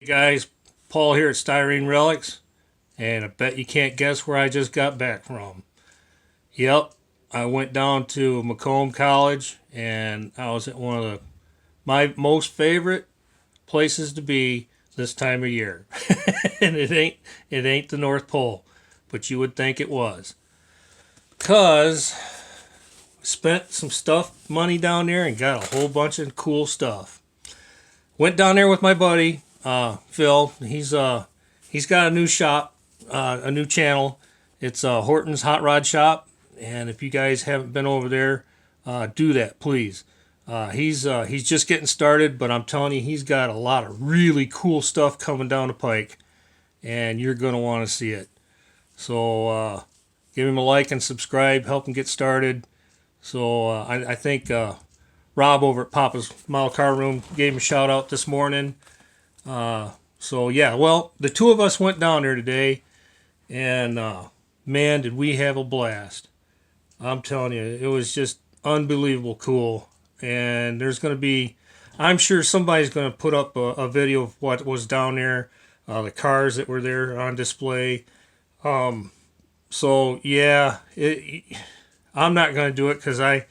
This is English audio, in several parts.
Hey guys, Paul here at Styrene Relics, and I bet you can't guess where I just got back from. Yep, I went down to Macomb College, and I was at one of my most favorite places to be this time of year. And it ain't the North Pole, but you would think it was. 'Cause spent some money down there and got a whole bunch of cool stuff. Went down there with my buddy Phil. He's got a new shop, a new channel. It's Horton's Hot Rod Shop, and if you guys haven't been over there, do that, please. He's just getting started, but I'm telling you, he's got a lot of really cool stuff coming down the pike, and you're gonna want to see it. So give him a like and subscribe, help him get started. So I think Rob over at Papa's Model Car Room gave him a shout out this morning. So yeah, well, the two of us went down there today, and man, did we have a blast! I'm telling you, it was just unbelievable cool. And I'm sure somebody's going to put up a video of what was down there, the cars that were there on display. So yeah, I'm not going to do it because I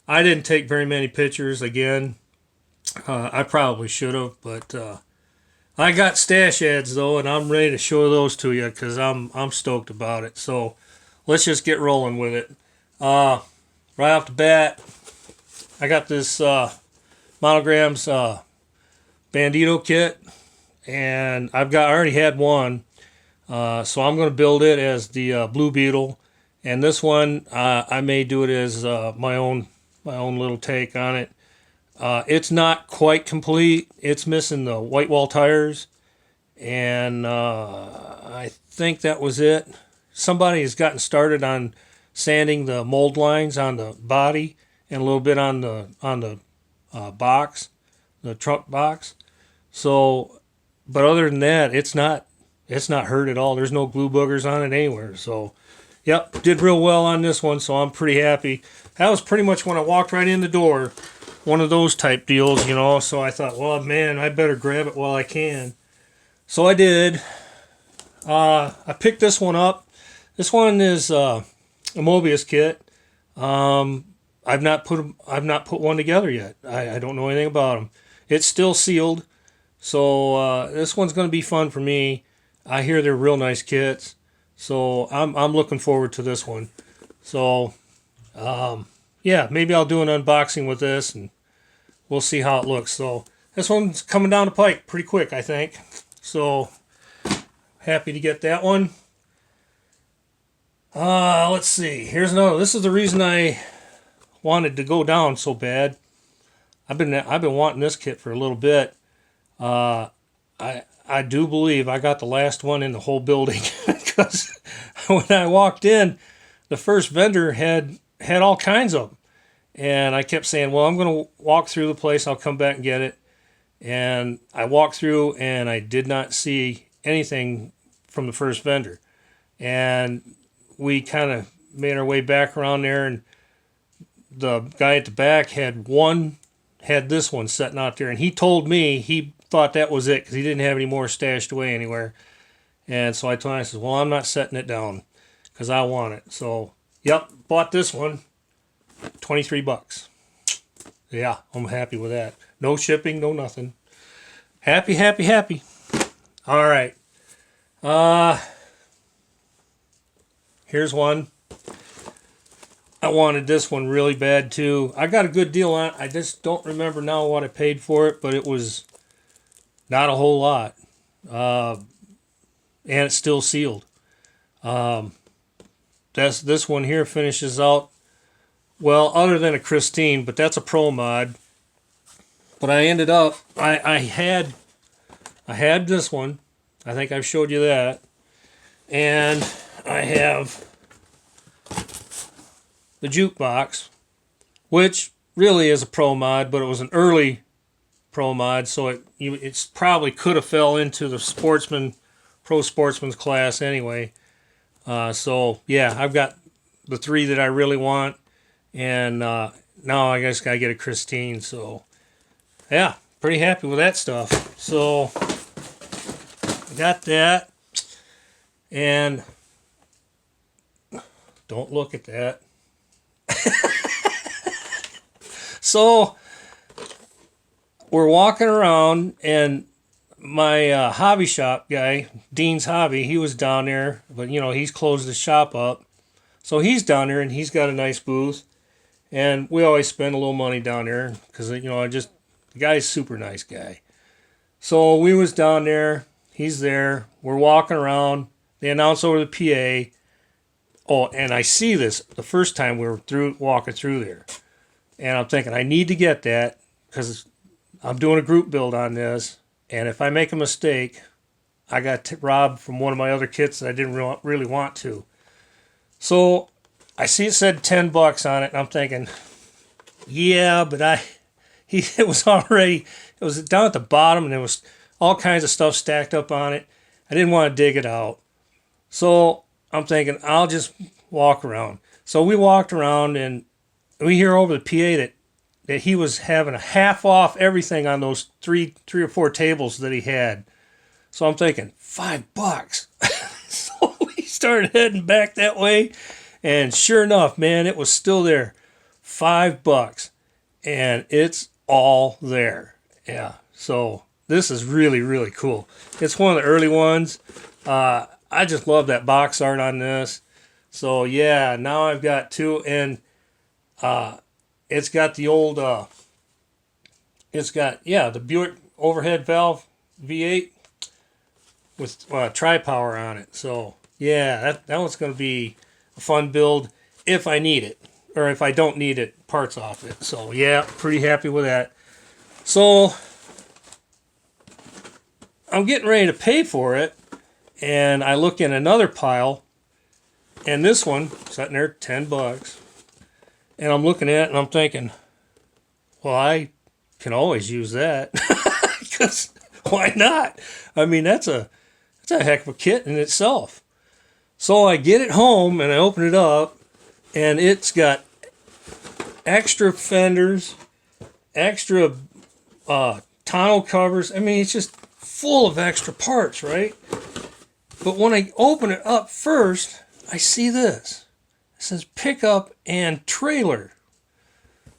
didn't take very many pictures. Again, I probably should have, but I got stash ads though, and I'm ready to show those to you because I'm stoked about it. So let's just get rolling with it. Right off the bat, I got this Monograms Bandito kit, and I already had one, so I'm going to build it as the Blue Beetle, and this one I may do it as my own little take on it. It's not quite complete. It's missing the white wall tires, and I think that was it. Somebody has gotten started on sanding the mold lines on the body and a little bit on the box, the trunk box. So, but other than that, it's not hurt at all. There's no glue boogers on it anywhere. So, yep, did real well on this one. So I'm pretty happy. That was pretty much when I walked right in the door. One of those type deals, you know. So I thought, well, man, I better grab it while I can. So I did. I picked this one up. This one is a Mobius kit. I've not put one together yet. I don't know anything about them. It's still sealed, so this one's going to be fun for me. I hear they're real nice kits, so I'm looking forward to this one. So yeah, maybe I'll do an unboxing with this, and we'll see how it looks. So this one's coming down the pike pretty quick, I think. So happy to get that one. Let's see. Here's another. This is the reason I wanted to go down so bad. I've been wanting this kit for a little bit. I do believe I got the last one in the whole building because when I walked in, the first vendor had all kinds of them, and I kept saying, "Well, I'm going to walk through the place. I'll come back and get it." And I walked through, and I did not see anything from the first vendor. And we kind of made our way back around there, and the guy at the back had this one sitting out there, and he told me he thought that was it because he didn't have any more stashed away anywhere. And so I told him, I said, well, I'm not setting it down because I want it. So yep, bought this one, $23. Yeah, I'm happy with that. No shipping, no nothing. Happy, happy, happy. All right. Here's one. I wanted this one really bad too. I got a good deal on it. I just don't remember now what I paid for it, but it was not a whole lot. And it's still sealed. This one here finishes out well, other than a Christine, but that's a pro mod. But I ended up I had this one. I think I've showed you that. And I have the jukebox, which really is a pro mod, but it was an early pro mod, so it's probably could have fell into the pro sportsman's class anyway. So yeah, I've got the three that I really want, and now I guess I get a Christine. So yeah, pretty happy with that stuff. So I got that. And don't look at that. So we're walking around, and my hobby shop guy, Dean's Hobby, he was down there, but he's closed his shop up. So he's down there, and he's got a nice booth. And we always spend a little money down there because, the guy's a super nice guy. So we was down there. He's there. We're walking around. They announce over the PA. Oh, and I see this the first time we were walking through there. And I'm thinking, I need to get that because I'm doing a group build on this. And if I make a mistake, I got robbed from one of my other kits that I didn't really want to. So I see it said $10 on it, and I'm thinking, yeah, but it was down at the bottom, and there was all kinds of stuff stacked up on it. I didn't want to dig it out. So I'm thinking, I'll just walk around. So we walked around, and we hear over the PA that he was having a half off everything on those three or four tables that he had. So I'm thinking, $5. So we started heading back that way, and sure enough, man, it was still there. $5. And it's all there. Yeah. So this is really, really cool. It's one of the early ones. I just love that box art on this. So yeah, now I've got two, and it's got the old, the Buick overhead valve V8 with tri-power on it. So yeah, that one's going to be a fun build if I need it, or if I don't need it, parts off it. So yeah, pretty happy with that. So I'm getting ready to pay for it, and I look in another pile, and this one sitting there, $10. And I'm looking at it, and I'm thinking, well, I can always use that. Because why not? I mean, that's a heck of a kit in itself. So I get it home, and I open it up, and it's got extra fenders, extra tonneau covers. I mean, it's just full of extra parts, right? But when I open it up first, I see this. It says pickup and trailer.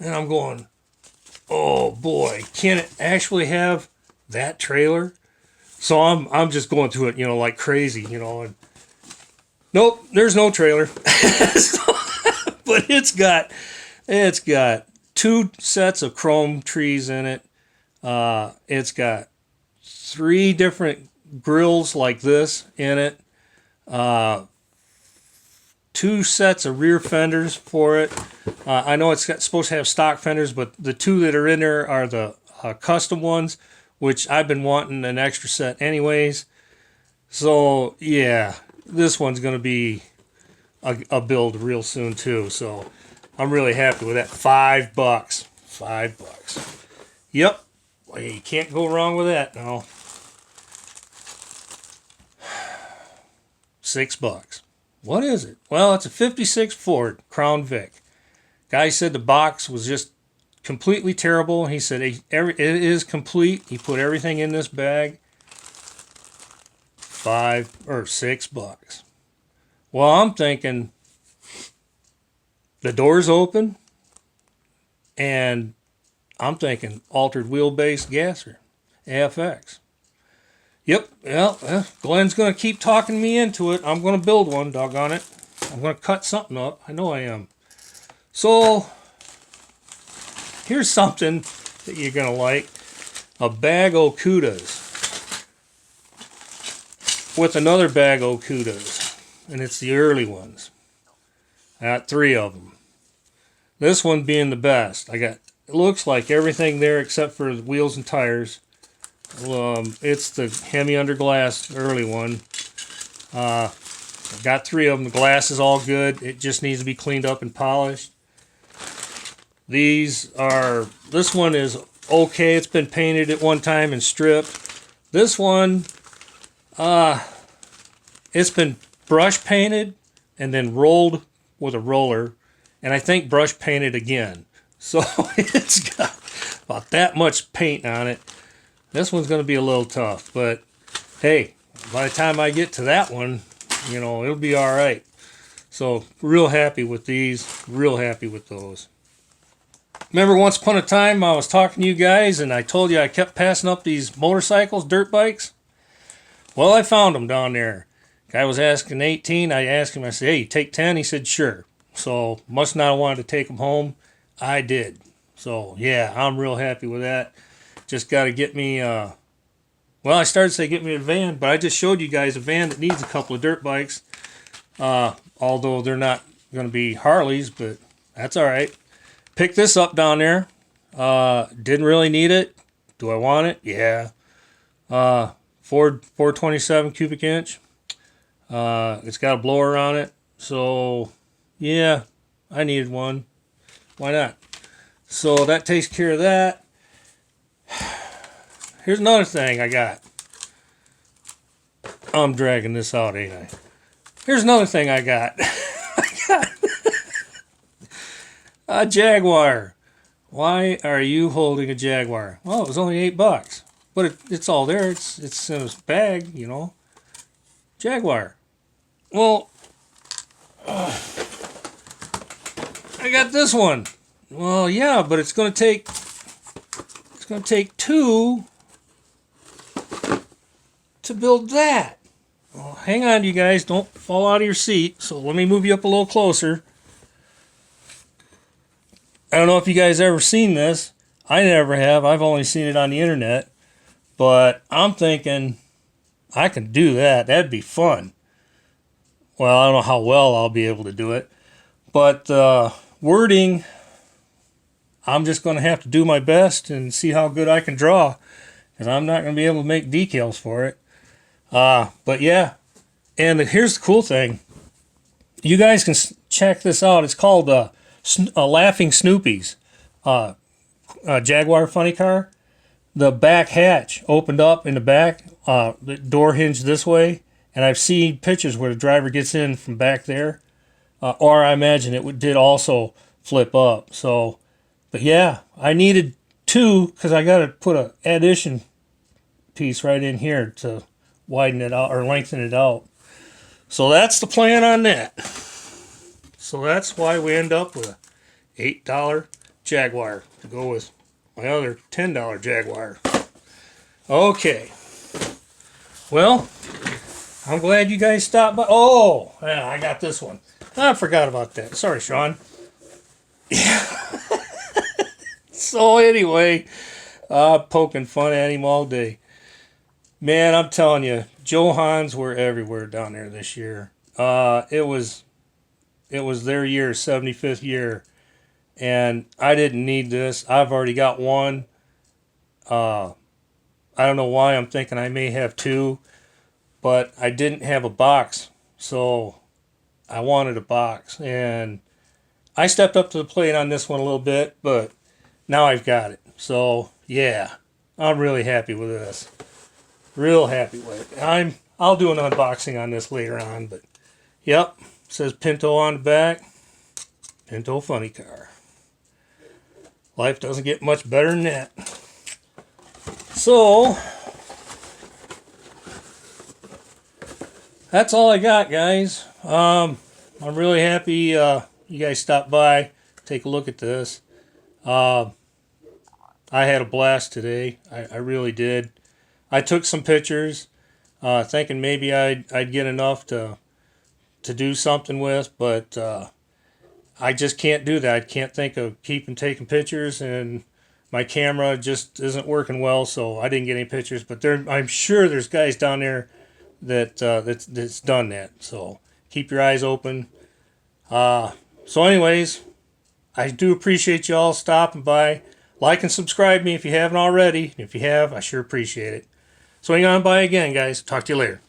And I'm going, oh boy, can it actually have that trailer? So I'm just going through it, like crazy, and nope, there's no trailer. But it's got 2 sets of chrome trees in it. It's got 3 different grills like this in it. 2 sets of rear fenders for it. I know it's supposed to have stock fenders, but the 2 that are in there are the custom ones, which I've been wanting an extra set anyways. So yeah, this one's going to be a build real soon too. So I'm really happy with that. $5. $5. Yep. Well, you can't go wrong with that now. $6. What is it? Well, it's a 56 Ford Crown Vic. Guy said the box was just completely terrible. He said it is complete. He put everything in this bag. $6. Well, I'm thinking the door's open, and I'm thinking altered wheelbase gasser, AFX. Yep, well, Glenn's going to keep talking me into it. I'm going to build one, doggone it. I'm going to cut something up. I know I am. So, here's something that you're going to like. A bag of Cudas with another bag of Cudas. And it's the early ones. I got 3 of them. This one being the best. It looks like everything there except for the wheels and tires. It's the Hemi under glass early one. I've got 3 of them. The glass is all good. It just needs to be cleaned up and polished. This one is okay. It's been painted at one time and stripped. This one, it's been brush painted and then rolled with a roller, and I think brush painted again. So it's got about that much paint on it. This one's going to be a little tough, but hey, by the time I get to that one, you know, it'll be all right. So real happy with these, real happy with those. Remember once upon a time I was talking to you guys and I told you I kept passing up these motorcycles, dirt bikes? Well, I found them down there. Guy was asking 18. I asked him, I said, hey, you take 10? He said, sure. So must not have wanted to take them home. I did. So yeah, I'm real happy with that. Just got to get me, well, I started to say get me a van, but I just showed you guys a van that needs a couple of dirt bikes. Although they're not going to be Harleys, but that's all right. Picked this up down there. Didn't really need it. Do I want it? Yeah. Ford 427 cubic inch. It's got a blower on it. So, yeah, I needed one. Why not? So that takes care of that. Here's another thing I got. I'm dragging this out, ain't I? Here's another thing I got. I got a Jaguar. Why are you holding a Jaguar? Well, it was only $8, but it's all there. It's in a bag, you know. Jaguar. Well, I got this one. Well, yeah, but it's gonna take two to build that. Well, hang on, you guys. Don't fall out of your seat. So let me move you up a little closer. I don't know if you guys ever seen this. I never have. I've only seen it on the internet. But I'm thinking I can do that. That'd be fun. Well, I don't know how well I'll be able to do it. But wording, I'm just going to have to do my best and see how good I can draw. Because I'm not going to be able to make decals for it. But yeah. And here's the cool thing. You guys can check this out. It's called Laughing Snoopy's Jaguar funny car. The back hatch opened up in the back, the door hinged this way, and I've seen pictures where the driver gets in from back there, or I imagine it did also flip up. So, but yeah, I needed two because I got to put an addition piece right in here to widen it out or lengthen it out. So that's the plan on that. So that's why we end up with a $8 Jaguar to go with my other $10 Jaguar. Okay. Well, I'm glad you guys stopped by. Oh, yeah, I got this one. I forgot about that. Sorry, Sean. So anyway, poking fun at him all day. Man, I'm telling you, Johans were everywhere down there this year. It was their year, 75th year. And I didn't need this. I've already got one. I don't know why I'm thinking I may have two, but I didn't have a box, so I wanted a box. And I stepped up to the plate on this one a little bit, but now I've got it. So yeah, I'm really happy with this. Real happy with it. I'll do an unboxing on this later on, but yep, it says Pinto on the back. Pinto funny car. Life doesn't get much better than that. So, that's all I got, guys. I'm really happy you guys stopped by, take a look at this. I had a blast today. I really did. I took some pictures, thinking maybe I'd get enough to do something with, but I just can't do that. I can't think of keeping taking pictures, and my camera just isn't working well, so I didn't get any pictures. But I'm sure there's guys down there that's done that. So keep your eyes open. So anyways, I do appreciate you all stopping by. Like and subscribe me if you haven't already. If you have, I sure appreciate it. Swing on by again, guys. Talk to you later.